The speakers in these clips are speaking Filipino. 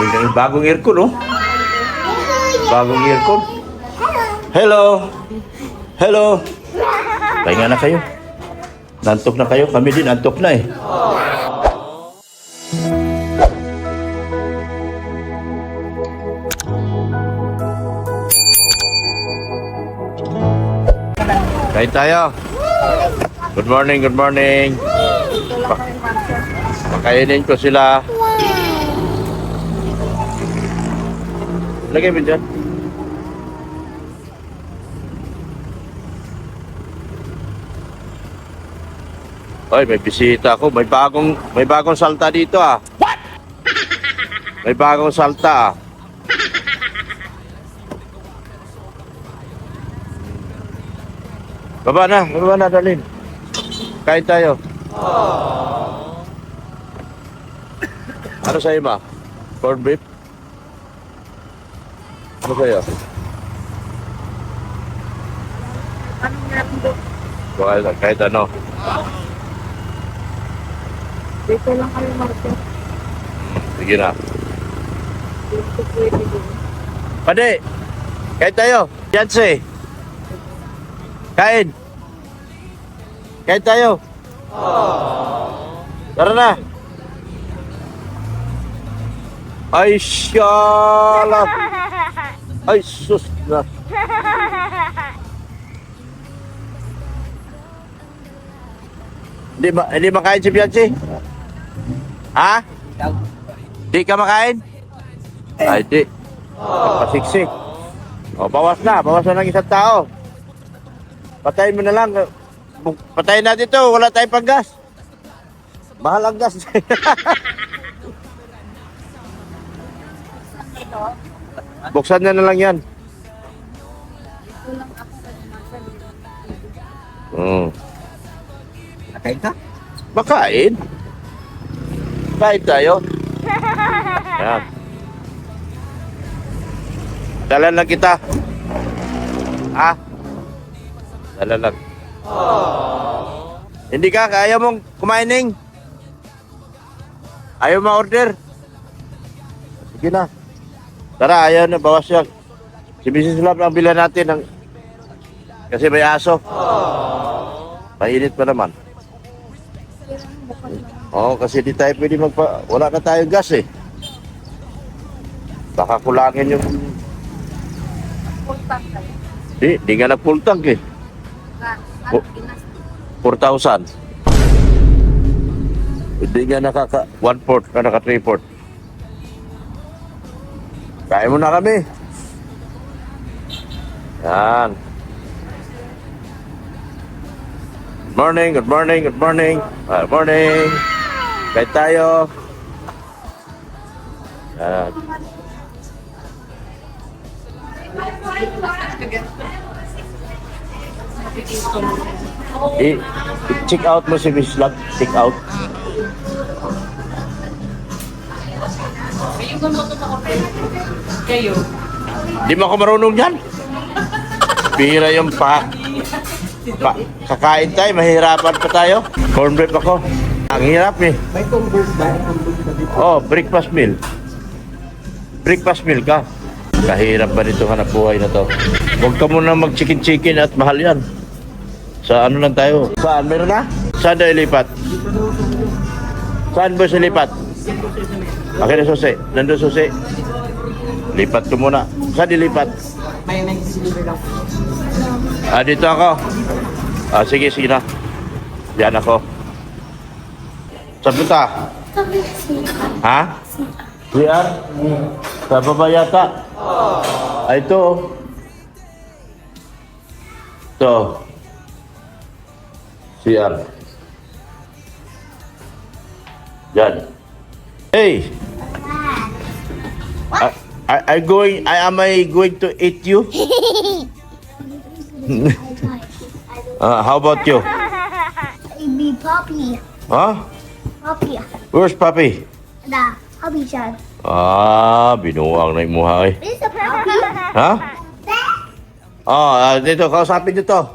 Lamig na yung bagong aircon, oh. Bagong aircon. Hello. Hello. Pahinga na kayo. Nantok na kayo. Kami din, antok na eh. Kain tayo. Good morning, good morning. Pakainin ko sila. Lagay mo dyan. Oy, may bisita ako. May bagong salta dito ah. What? May bagong salta ah. Baba na, Darlene. Kain tayo. Ano sa'yo, ma? Corned beef? Ano sa'yo? Anong meron doon? Kahit ano. Dito lang kami, Marco. Sige na. Dito pwede doon. Pade! Kain tayo. Yancy. Kain. Kain tayo. Tara na. Ay, syala. Ay, sus na. Hindi makain si Bianchi? Ha? Di ka makain? Ay, di. Pasiksik. O, bawas na ng isang tao. Patayin mo na lang. Patayin natin ito. Wala tayong panggas. Mahal ang gas. Buksan na lang yan. Dito lang ako nagmasal. Nakain ka? Makain. Kain tayo. Yan. Dala lang kita. Ah. Dala lang. Hindi ka, kaya mong kumain. Ayaw ma-order. Sige na. Tara, ayaw na, bawas yan. Si Mrs. Love ang bilan natin ng... Kasi may aso. Mainit pa naman. Oo, kasi di tayo pwede wala na tayong gas eh. Baka kulangin yung... Full tank kayo. Di nga na full tank eh. Ano, ginas? 4,000. Hindi nga nakaka 1/4 na naka 3/4. Kaya mo na kami. Yan. Good morning, good morning, good morning. Good morning. Kaya tayo. Yan. I-check out mo si Miss Love. Check out. Kayo. Di mo ako marunong yan. Pira yung kakain tayo, mahirapan pa tayo. Corn beef ako. Ang hirap eh. May tumbos ba? Oh, breakfast meal. Breakfast meal ka. Kahirap ba nito hanap buhay na to? Huwag ka muna mag-chicken at mahal yan. Sa ano lang tayo? Saan? Meron na? Saan na ilipat? Saan ba silipat? Akin na susi. Nandun susi. Lipat ko muna. Saan dilipat? May nag-deliver lang. Ah, dito ako. Ah, sige na. Diyan ako. Saan punta? Ha? CR? Sa baba yata? Ah, ito. Ito. CR. Diyan. Hey! Am I going to eat you? How about you? Be Poppy. Huh? Poppy. Where's Papi? Da. Poppy siya. Ah, binuang na yung mukha eh. Is a Poppy? Ha? Dito, kausapin dito.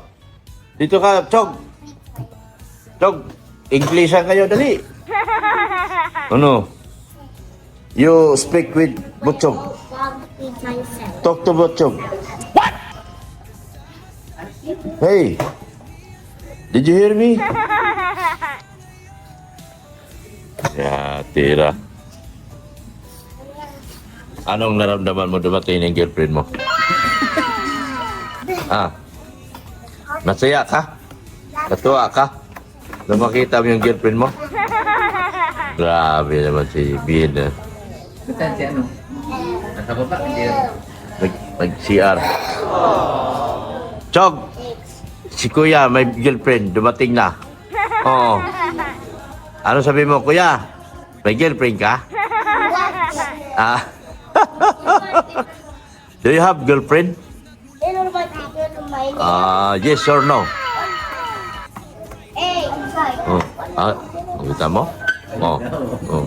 Dito ka, Chog. Chog, Inglesan kayo, dali. Ano? You speak with Butchog. Walk with myself. Talk to Butchog. What? Hey, did you hear me? Ya, tira. Anong naramdaman mo dumating yung girlfriend mo? Ah, masaya ka? Natuwa ka? Nung makita mo yung girlfriend mo? Grabe naman si Bin. Saan si ano? Nasa baba? Mag-CR. Chog! Si Kuya may girlfriend, dumating na. Oo. Ano sabi mo, Kuya? May girlfriend ka? Ah. Do you have girlfriend? Yes or no? Oh, kita mo? Oh, oh.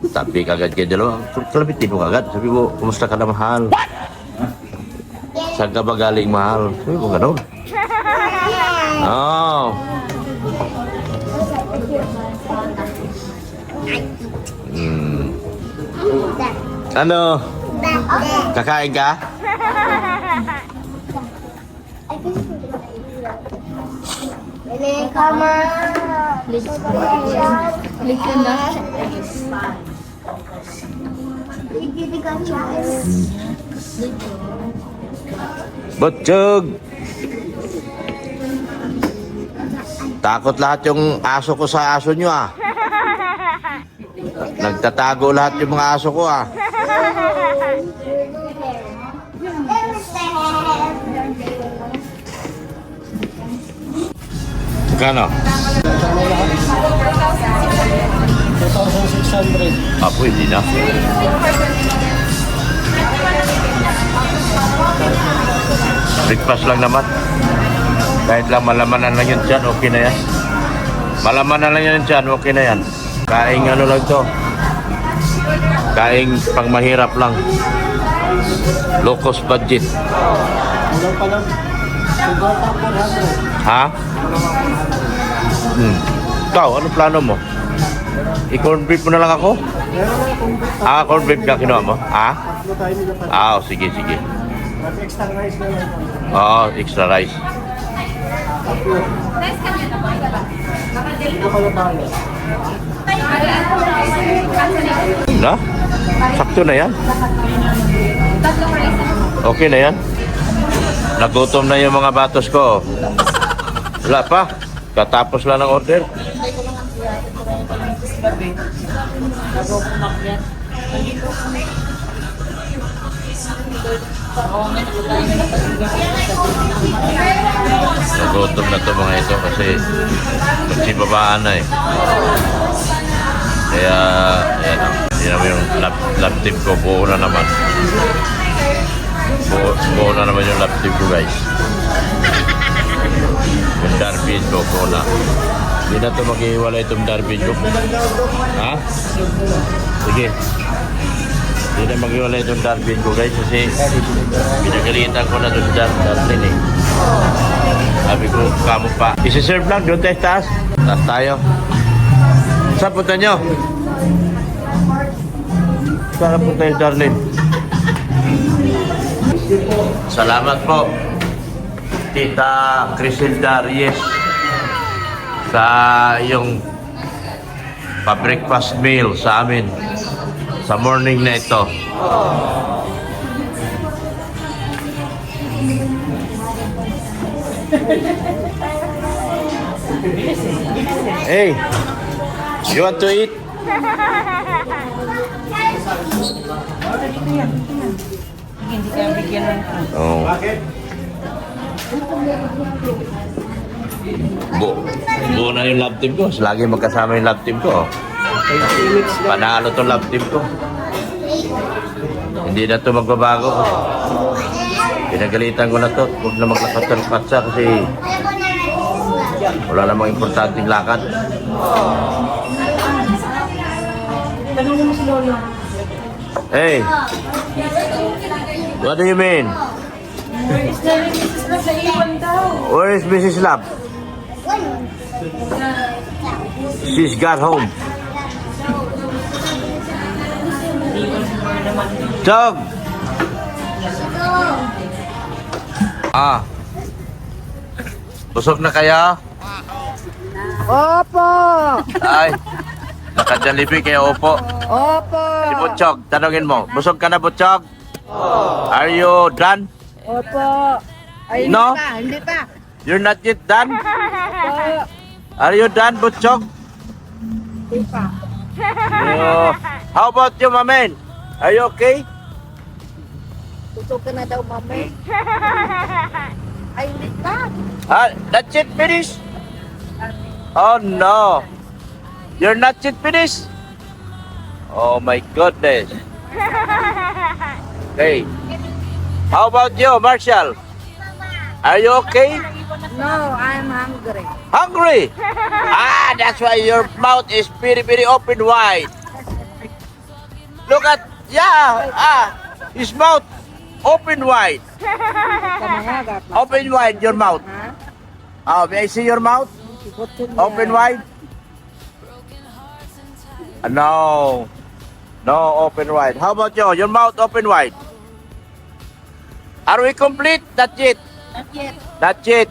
Sabi kagad kayo dalawa. Kalabitin mo kagad. Sabi mo, kumusta ka na mahal? Saan ka ba galing mahal? Sabi mo ganun. Oh. Ano? Kakain ka? Come on. Listen na. Butchog! Takot lahat yung aso ko sa aso nyo ah. Nagtatago lahat yung mga aso ko ah. Kano? 2,600. Ah, pwede na. Breakfast lang naman. Kahit lang malamanan lang yun dyan, okay na yan. Malamanan lang yan dyan, okay na yan. Kaing ano lang to. Kaing pang mahirap lang. Low cost budget. Kulang pa lang. Siguro pa 400. Ha? Ikaw, ano plano mo? I-corn beef mo na lang ako? Meron lang kung Corn beef ka kinuha mo? tatlo tayo nila pa. Sige, sige. At extra rice na lang. Extra rice. Ito pala tayo. Na? Sakto na yan. Okay na yan. Nagutom na yung mga batos ko. Wala pa. Katapos lang ng order. Nagutom na to mga ito kasi nagsibabaan na eh. Kaya, yan. Hindi naman yung lab team ko. Buo na naman. Buo na naman yung lab team ko guys. Yung Darwin ko, buo na. Hindi na ito maghiwalay itong Darwin ko. Ha? Sige. Hindi na maghiwalay itong Darwin ko guys kasi pinagalitan ko na itong Darwin eh. Sabi ko, kamo pa. Isi-serve lang, doon tayo taas. Taas tayo. Saan punta nyo? Saan punta yung Darlene? Salamat po, Tita Criselda Reyes, sa iyong pa-breakfast meal sa amin sa morning na ito. Hey, you want to eat? Hindi ka bigyan ng Oh. Bakit? Buo na yung love team ko. Lagi magkasama yung love team ko. Panalo tong love team ko. Hindi na ito magbabago. Pinagalitan ko na to. Huwag na maglakas-lakas kasi wala namang importanteng lakad. Hey, what do you mean? Where is Mrs. Love? She's got home. Chog! Busog na kaya? Opo! Ay, nakadalibi kayo, opo. Opo! Si Butchog, tanungin mo, busog ka na, Butchog? Are you done? Opo! Ay, No? Hindi pa! You're not yet done? Opo! Are you done, Butchog? Hindi pa! Oh. How about you, Mamen? Are you okay? Gusto ka na daw, mami? Ay, hindi pa! That's it, finish? Oh, no. You're not yet finished? Oh, my goodness. Okay. How about you, Marshall? Are you okay? No, I'm hungry. Hungry? That's why your mouth is very, very open wide. Look at, his mouth open wide. Kamahagat. Open wide your mouth. Ha? Oh, may I see your mouth? Open wide? No. No, open wide. How about you? Your mouth open wide. Are we complete? That's it. Not yet. That's it.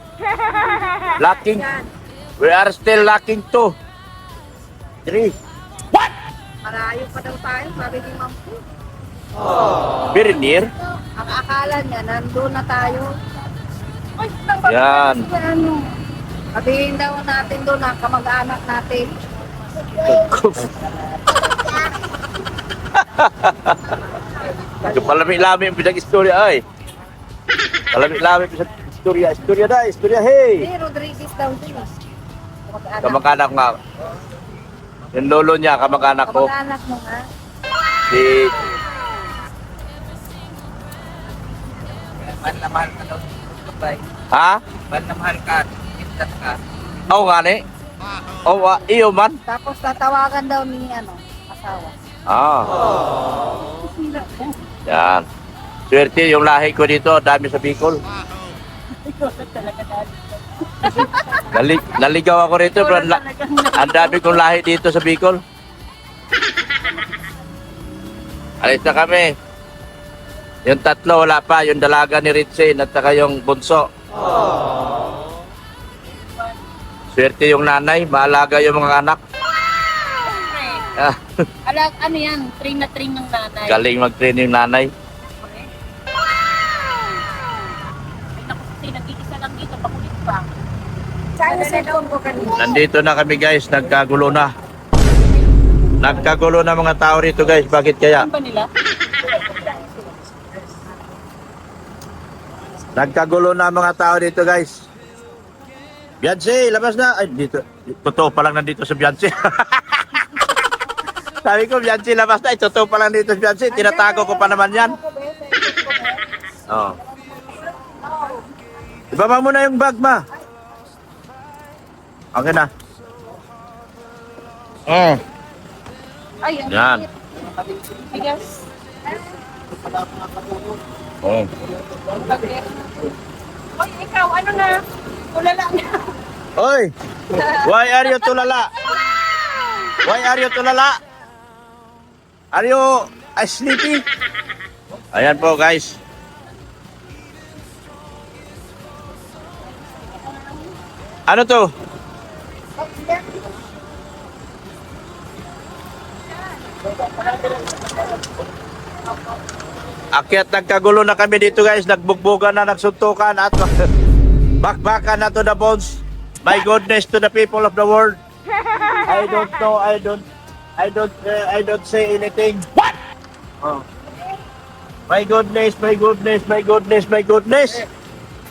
Lacking. We are still lacking 2. 3. Malayo pa daw tayo, sabi ni Ma'am Po. Very near. Ang akala niya, nandun na tayo. Ay, Yan. Ano? Sabihin daw natin doon na kamag-anak natin. Palami-lami ang pinag-istorya ay. Palami-lami pinag-istorya. Istorya na, istorya hey. Si Rodriguez daw din. Kamag-anak. Kamag-anak nga. Yung lolo niya, kamag-anak ko. Kamag-anak mo nga. Si... Mahal na mahal ka daw. Ha? Mahal na mahal ka. Itas ka. Oo nga ni. Oo, iyo man. Tapos tatawagan daw ni asawa. Yan. Swerte yung lahi ko dito, dami sa Bicol. Naligaw ako rito, pero ang dami kong lahi dito sa Bicol. Alis na kami. Yung tatlo wala pa, yung dalaga ni Ritzy at saka yung bunso. Swerte yung nanay, maalaga yung mga anak. Ah, Ano yan? Train na train ng nanay. galing mag-train yung nanay. Kasi nag-iisa lang dito, pakulit pa. Saan yung cellphone ko kanina? Nandito na kami guys, nagkagulo na. Nagkagulo na mga tao rito guys, bakit kaya? Saan ba nila? Nagkagulo na mga tao dito guys. Beyonce, labas na. Ay, dito. Totoo pa lang nandito sa Beyonce. Sabi ko, Beyonce, labas na. Ay, totoo pa lang dito sa Beyonce. Tinatago ko pa naman yan. Oh. Ibaba mo na yung bag, ma. Okay na. Oh. Ay, ang Yan. bigas. Oh. Oy, ikaw, ano na? Ulala na. Oy! Why are you tulala? Why are you tulala? Are you sleepy? Ayan po guys. Ano to? Akyat nagkagulo na kami dito guys. Nagbugbugan na, nagsuntukan at bakbakan na to the bones. My goodness to the people of the world. I don't know, I don't say anything. What? Oh. My goodness, my goodness, my goodness, my goodness.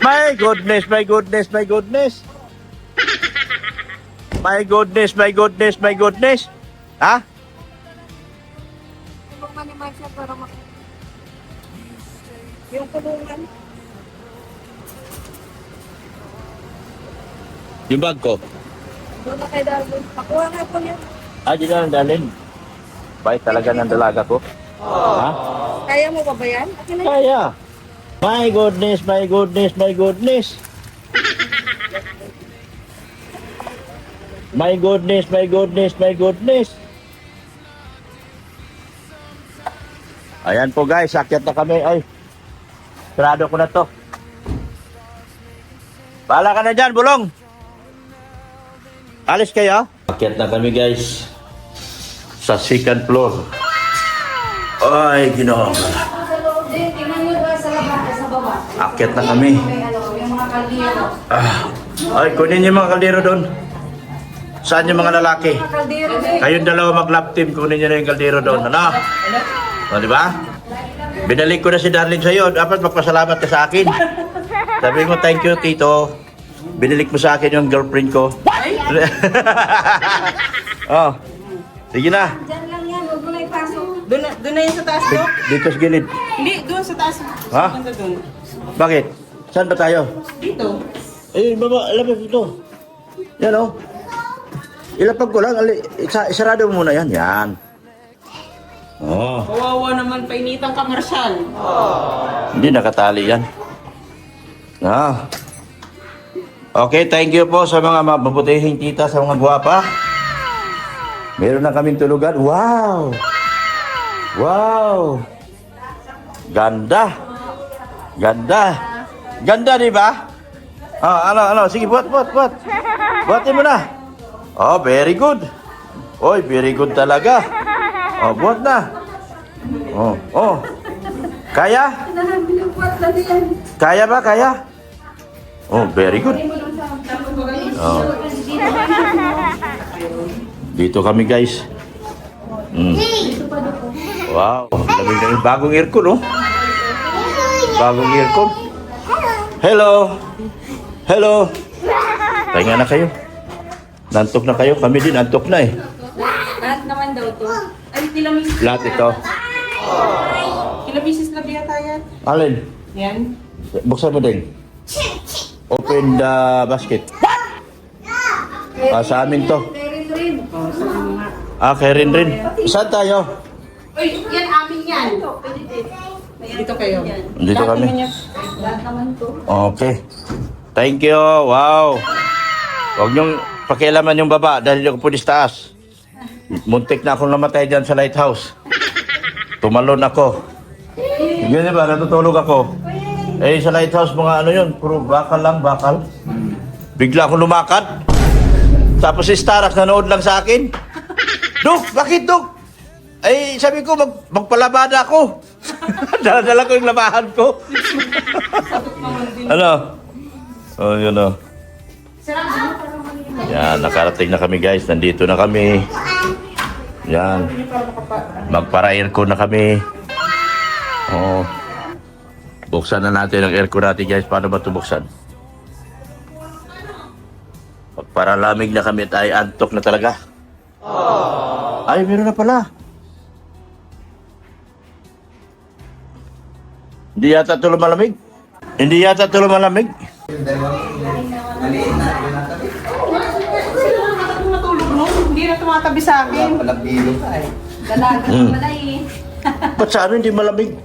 My goodness, my goodness, my goodness. My goodness, my goodness, my goodness. Ha? Kulungan ni Marcia para yung kulungan. Yung bag ko. Doon na kay Darwin. Pakuha nga po yan. Di na lang dalhin. Bait talaga ng dalaga ko. Ha? Kaya mo pa ba yan? Akin na yan. Kaya. My goodness, my goodness, my goodness. My goodness, my goodness, my goodness. Ayan po guys, akyat na kami. Ay, sarado ko na to. Bahala ka na dyan, Bulong. Alis kayo. Akyat na kami guys. Sa second floor. Ay, ginawa ko. Akyat na kami. Ay, kunin yung mga kaldero doon. Saan yung mga lalaki? Kayong dalawa mag-lap team, kunin nyo na yung kaldero doon. Ano? O, di ba? Binalik ko na si Darlene sa'yo. Dapat magpasalamat ka sa akin. Sabi mo, thank you, Tito. Binilik mo sa akin yung girlfriend ko. Oh, sige na. Diyan lang yan, huwag mo na ipasok. Doon na yan sa taas, Dok. Dito sa gilid. Hindi, doon sa taas. Ha? Doon. Bakit? Saan ba tayo? Dito. Eh, baba, labas ito. Yan o. Ilapag ko lang. Isarado mo muna yan. Yan. Oh. Kawawa naman, painitang kamarsyal. Hindi nakatali yan. Ah. Okay, thank you po sa mga mababutihing tita, sa mga gwapa. Meron na kaming tulugan. Wow! Wow! Ganda! Ganda! Ganda, di ba? Ah, ano? Sige, buat. Buhatin mo na. Oh, very good. Oy, very good talaga. Oh, buhat na. Oh. Kaya? Kaya ba? Kaya? Oh, very good. Oh. Dito kami, guys. Wow, lamig. Bagong aircon, oh. Bagong aircon. Hello. Pahinga na kayo. Nantok na kayo. Kami din, nantok na eh. Lahat naman daw to. Ay, kilamisis. Lahat ito. Kilamisis na biya tayo. Alin? Yan. Buksan mo din. Open the basket. Sa amin to. Kay Rin. Saan tayo? Uy, yan amin yan. Dito kayo. Dito kami. Lahat naman to. Okay. Thank you. Wow. Huwag niyong pakialaman yung baba dahil yung pulis taas. Muntik na akong namatay dyan sa lighthouse. Tumalon ako. Yun ba? Natutulog ako. Eh, sa lighthouse, mga ano yun, puro bakal. Bigla akong lumakad. Tapos si Starak nanood lang sa akin. Dok, bakit Dok? Ay, sabi ko, magpalabada ako. Dala-dala ko yung labahan ko. Ano? Oh, yun o. Yan, nakarating na kami guys. Nandito na kami. Yan. Magpara-aircon na kami. Oh. Buksan na natin ang aircon natin guys. Paano ba ito buksan? Para lamig na kami at ay antok na talaga. Ay, meron na pala. Hindi yata ito lumalamig. Matulog no? Hindi na tumatabi sa akin. Dalaga pala eh. Ba't sa ano hindi malamig? Hindi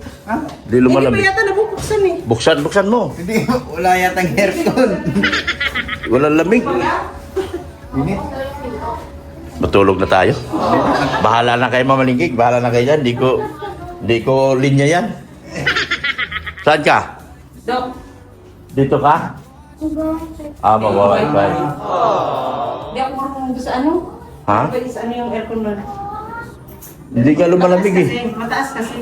Hindi pa lumalamig. yata nabubuksan eh. Buksan mo. Hindi, wala yatang aircon. Walang lamig. Init. Matulog na tayo. Bahala na kayo mamalingkik. Bahala na kayo dyan. Hindi ko linya yan. Saan ka? Dok, Dito ka? Magwa-wifi. di ako marunong sa ano? Ha? Pwede sa ano yung aircon nun? Hindi ka lumalamig eh. Mataas kasi.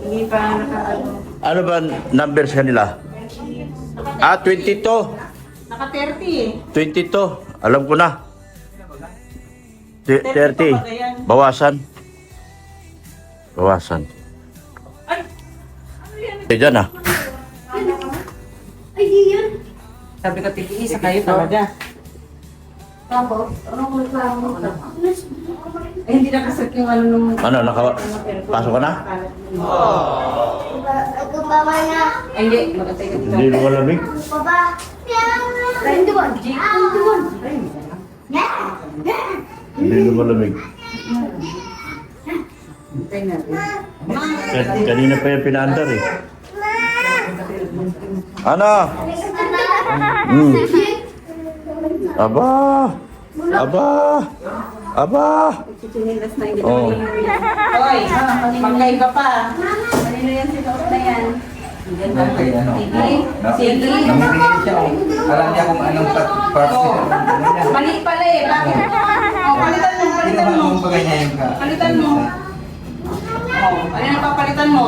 Hindi pa naka-ano. Ano ba numbers kanila? 22. Naka-30 eh. 22. Alam ko na. 30. Bawasan. Ay! Ano yan? Dyan ah. Ay, di yun. Sabi ko, tigiisa kayo talaga. Tapos, anong reklamo ka? Eh, hindi nakasat yung ano nung... Ano, pasok ka na? Nagkababa na. Ay, hindi. Mag-atay ka dito. Hindi lumalamig. Baba. 21. 21. Hindi lumalamig. Atay natin. Kanina pa yung pinaandar eh. Ano? Aba. Aba! Chichinilas na hindi Oh. Hoy, magkaiba pa. Kanino yan si Tos na yan? Okay, ano? Sige. Namimili siya, oh. Alam niya kung anong parts Oh. niya. Mali pala eh. Bakit? Oh, palitan mo, palitan mo. Kinuha mo ba ganyan yung ka? Palitan mo. Oh, ano yung papalitan mo?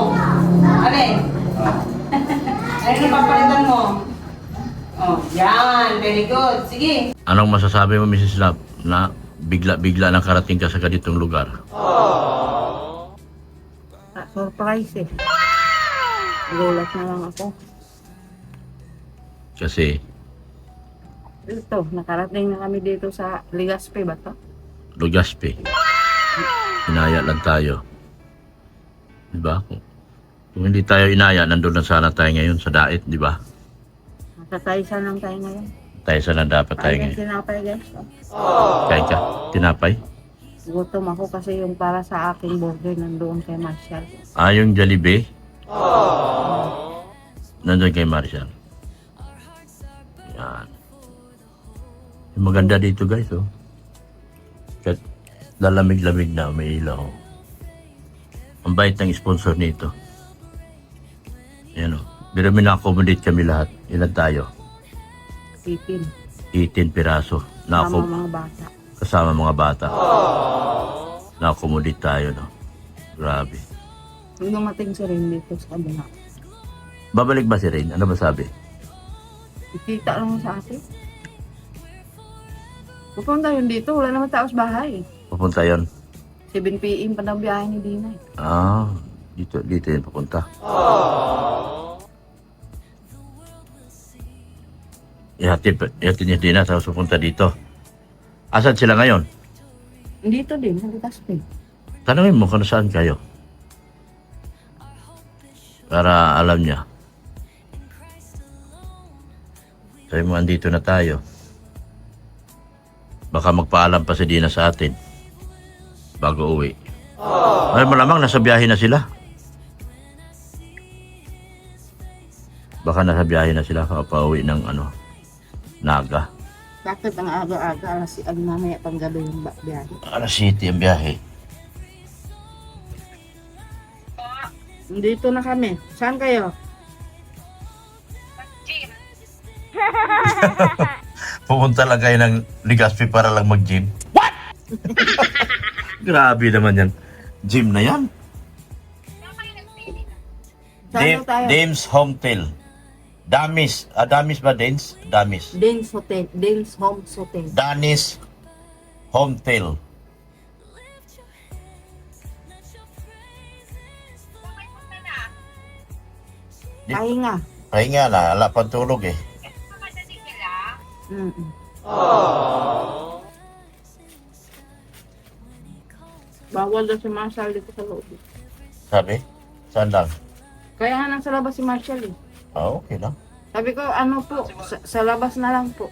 Alin? Ano yung papalitan mo? Oh, yan. Very good. Sige. Anong masasabi mo, Mrs. Love, na bigla-bigla nang karating ka sa ganitong lugar? Surprise eh. Gulat na lang ako. Kasi Ito, nakarating na kami dito sa Legazpi ba to? Legazpi. Inaya lang tayo. Diba? Kung hindi tayo inaya, nandun na sana tayo ngayon sa Dait, di ba? Nasa Taysa lang tayo ngayon. Tayo sana dapat tayo Ayun ngayon. tinapay guys. Oh. Kain ka? Tinapay? Gutom ako kasi yung para sa aking burger nandoon kay Marshall. Ah, yung Jollibee? Nandun kay Marshall. Yan. Yung maganda dito guys, oh. Kahit lalamig-lamig na, may ilaw. Ang bait ng sponsor nito. Yan, oh. Pero mina-accommodate kami lahat. Ilan tayo? 18. 18 piraso. Sama mga bata. Kasama mga bata. Na-accommodate tayo, no? Grabe. Yung dumating si Rin dito sa kabila. Babalik ba si Rain? Ano ba sabi? Ikita lang sa akin. Pupunta yun dito. Wala naman tao sa bahay. Pupunta yon. 7 p.m. pa na biyahe ni Dina. Ah, dito yun pupunta. Ihatid niya din na, tapos pupunta dito. Asan sila ngayon? Dito din, sa Legazpi. Tanungin mo kung saan kayo. Para alam niya. Sabi mo, andito na tayo. Baka magpaalam pa si Dina sa atin. Bago uwi. Ay, malamang nasa biyahe na sila. Baka nasa biyahe na sila pauwi ng Naga. Bakit ang aga-aga, ang mamaya pang gabi yung biyahe? Alas City ang biyahe. Dito na kami. Saan kayo? Pupunta lang kayo ng Legazpi para lang mag-gym. What? Grabe naman yan. Gym na yan. Saan tayo? Dames Hotel. Damis. Damis ba, Danes? Damis. Dins Hotel. Dins Homes Hotel. Danis Hotel. Pahinga. Pahinga na. Wala pang tulog eh. Mm-mm. Bawal daw si Marshall dito sa loob. Sabi? Saan lang? Kaya nga nasa labas si Marshall eh. Ah, okay lang. Sabi ko, ano po, sa labas na lang po.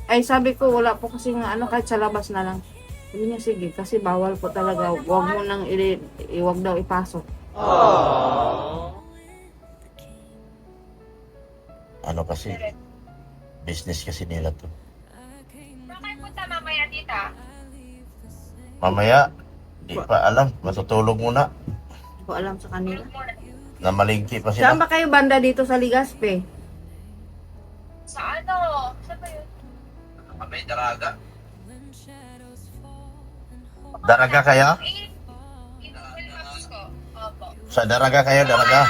Ay, sabi ko, wala po kasi nga kahit sa labas na lang. Sabi niya, sige, kasi bawal po talaga. Huwag mo nang huwag daw ipasok. Ano kasi? Business kasi nila to. Bakit punta mamaya tita? Mamaya, di pa alam. Matutulog muna. Hindi ko alam sa kanila. Namalingki pa Saan sila. ba kayo banda dito sa Legazpi? Sa ano? Saan ba yun? Kami, Daraga. Daraga kaya? Maps ko. Opo. Sa Daraga kayo, Daraga.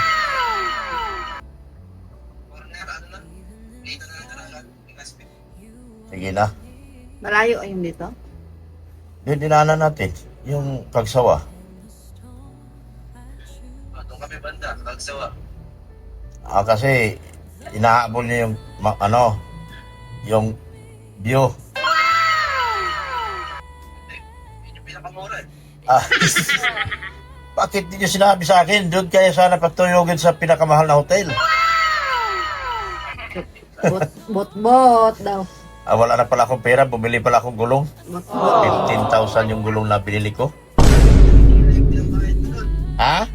Sige na. Malayo ayun dito? Yung dinaanan natin, yung Kagsawa. Doon kami banda, Kagsawa. Kasi inahabol niya yung yung view. Yung pinakamura eh. Ah, bakit di niyo sinabi sa akin? Doon kaya sana patuyogin sa pinakamahal na hotel. Bot daw. Wala na pala akong pera, bumili pala akong gulong. Bot. 15,000 yung gulong na binili ko. Ha?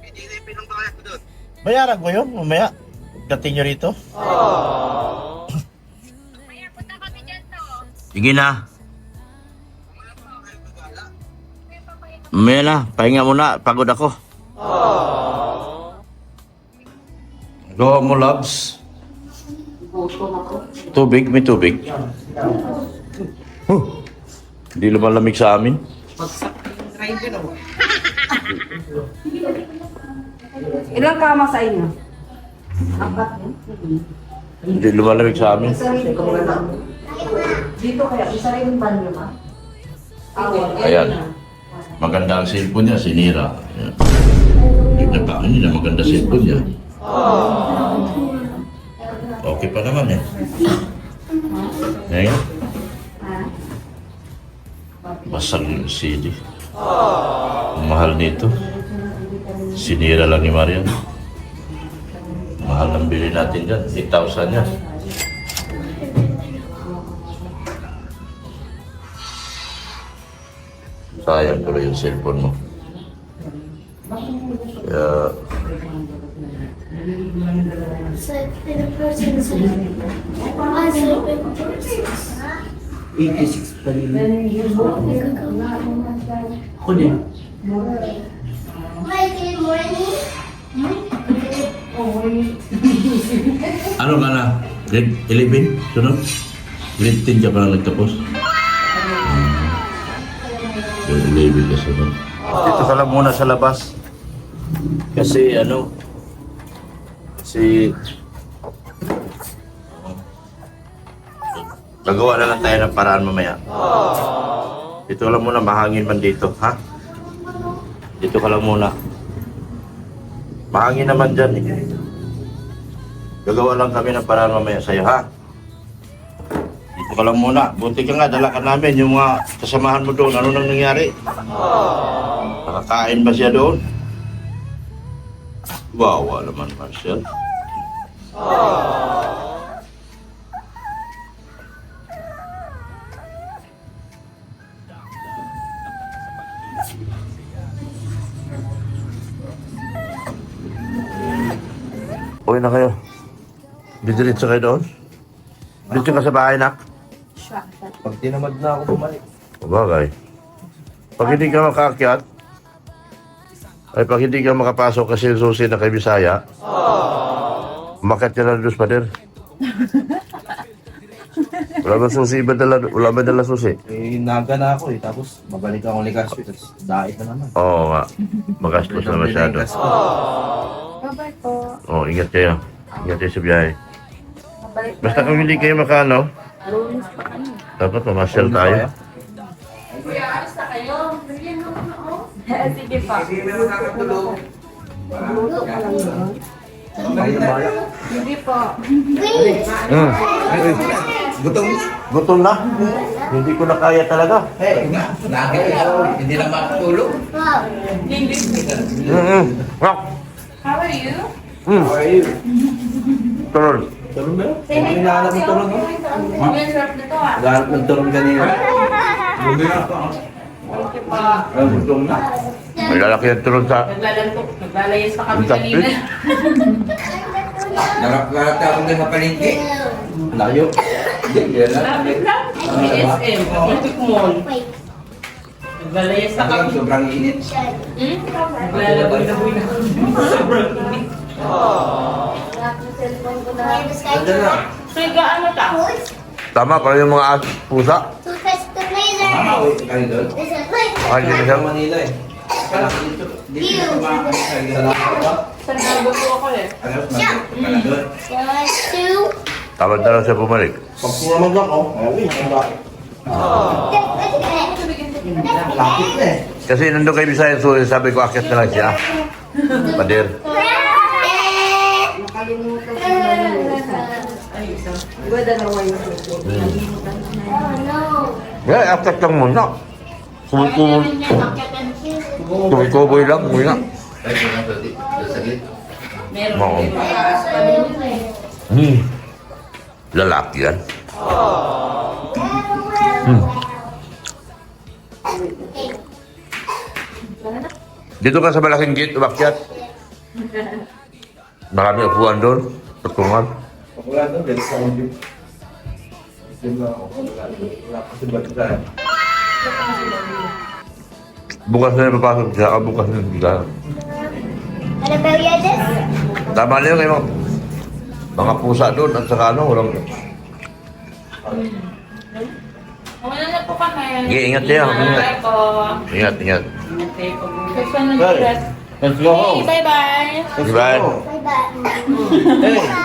Hindi na yung pinangbayad ko doon. Bayaran ko yun, mamaya. Dating nyo rito. Maya, punta kami dyan to. Sige na. Mamaya na, pahinga muna. Pagod ako. Gawa mo, loves. Tubig, may tubig. Hindi lumalamig sa amin. Ilang kama sa inyo? Hindi lumalamig sa amin. Dito kaya, isa rin yung banyo ma? Ayan. Maganda ang cellphone niya, sinira. Ayan. Hindi na pa nila maganda cellphone niya. Okay pa naman eh. Ayan. Basag yung CD. Ang mahal nito. Sinira lang ni Marian. Mahal ang bili natin dyan. 8,000 yan. Sayang tuloy yung cellphone mo. Kaya, Certain persons. Ah, certain persons. 86 pa rin. Ako din. Hi, good morning. ano ka na? Grade 11? Sunod? Grade 10 ka pa lang nagtapos? Grade 11 ka sunod. Dito ka lang muna sa labas. Kasi gagawa na lang tayo ng paraan mamaya. Dito lang muna, mahangin man dito, ha? Dito ka lang muna. Mahangin naman dyan eh. Gagawa lang kami ng paraan mamaya sa'yo, ha? Dito ka lang muna. Buti ka nga, dala ka namin yung mga kasamahan mo doon. Ano nang nangyari? Nakakain ba siya doon? Wawa naman, Marcel. Uwi na kayo. Didiritso kayo doon? Dito ka sa bahay, nak? Pag tinamad na ako bumalik. Bagay. Pag hindi ka makaakyat, ay pag hindi ka makapasok kasi yung susi na kay Bisaya, umakyat ka na doon, pader. Wala ba susi? Wala ba dala susi? Eh, naga na ako eh. Tapos, mabalik akong Legazpi. Tapos, dait na naman. Oo nga. Magastos na masyado. Bye-bye po. Oo, ingat kayo. Ingat kayo sa biyahe. Balik Basta kung hindi kayo makano, Lunes pa kami. dapat mamasyal tayo. Sige pa. Hindi po. Gutom na. Hindi ko na kaya talaga. Hindi na makatulog. Wow. Rock. How are you? How are you? Turun. Tulog na? Hindi na alam yung tulog mo? Ang sarap nito ah. Garap ng tulog kanina. Gutom na. May lalaki ang turun sa... Naglalayas pa kami Sa kanina. Garap ka akong sa palengke. Layo. Hindi, yan lang. Lapit lang. BSM, Olympic Mall. Wait. Naglalayas na kami. Sobrang init. Naglalaboy na kami. Sobrang init. Ganda na. So, ano ta? Tama pa yung mga pusa. Toothpaste to laser. Mama, wait ka rin doon. This is like Ay, hindi Sa siya. Manila eh. Kala ko dito. Dito sa mga sa lahat ba? Saan nagbago ako eh? Ano, kala doon. just two. Tamad na lang siya bumalik. Pag sumamag ako, ayun, ang bakit? Lapit na eh. Kasi nandun kay Bisaya, so sabi ko, akit na lang siya. Pader. Nakalimutan ko na yung isa. Ay, isa. Diba dalawa yung Oh no. Yeah, akit lang muna. Kuboy lang muna. Meron Oo. din mataas pa din. Lalaki yan. Dito ka sa malaking gate, umakyat. Marami upuan doon. Patungan. Wala doon, dahil sa audio. Wala ako, wala kasi ba't Bukas na yung papasok siya, bukas na sila. Ano ba yan? Tama na yun kayo mga pusa doon at saka ano, walang... Wala na po kami. Sige, ingat kayo. Ingat. Bye po. Ingat, ingat. Let's go home. Let's go home. Bye-bye. Bye. Bye-bye. Hey.